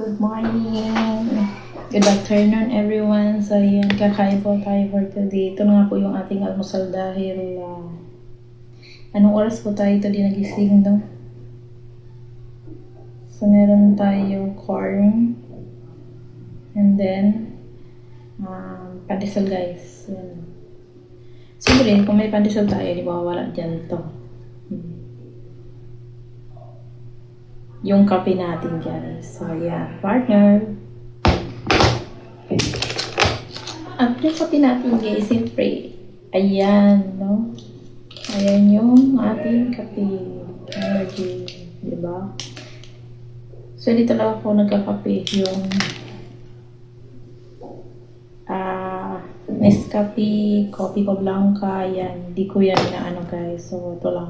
Good morning! Good afternoon everyone! So yan, kakain po tayo for today. Ito na nga po yung ating almusal dahil anong oras po tayo ito din nagising, no? So meron tayong corn and then pandesal guys. Yan. Siyempre, kung may pandesal tayo, di ba wala dyan to. Yung kape natin guys. So yeah, partner. At yung kape natin guys, siyempre, ayan, no? Ayan yung ating kape. Energy, di ba? So dito lang ako nagkakape yung Nescafe, Coffee ko Blanca, yan. Di ko yan na ano guys. So ito lang.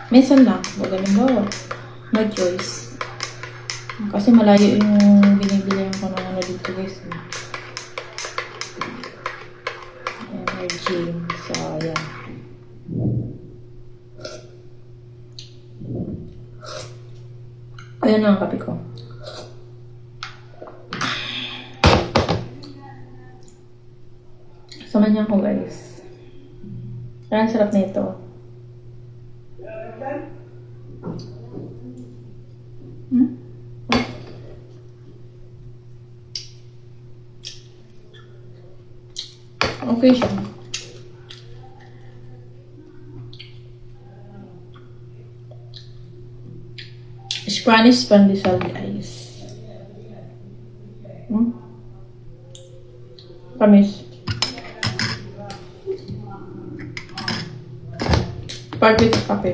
Minsan lang, wag halimbawa. No choice. Kasi malayo yung binibilihan ko ng ano dito guys. Energy. So, ayan. Ayan na ang kape ko. Samahan niyo ako guys. Ang sarap na ito. Okay siya. Spanish pandesal guys. Tamis. Perfect kape.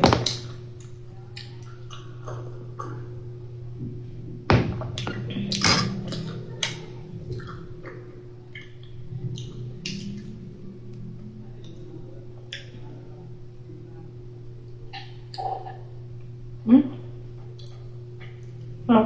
Oh.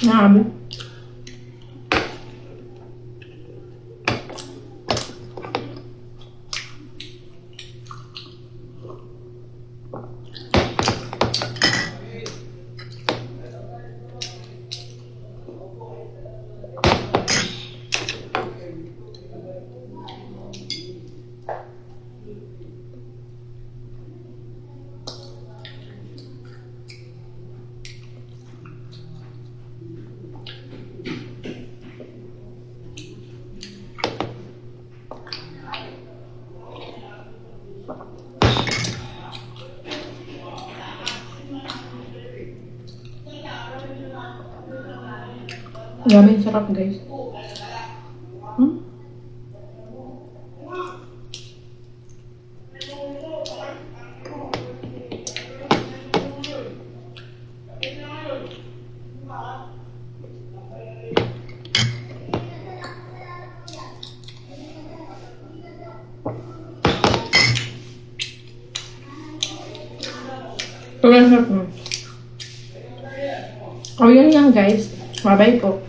Grabe. Grabe, sarap guys. Sobrang sarap mo. O yun yan guys. Bye-bye po.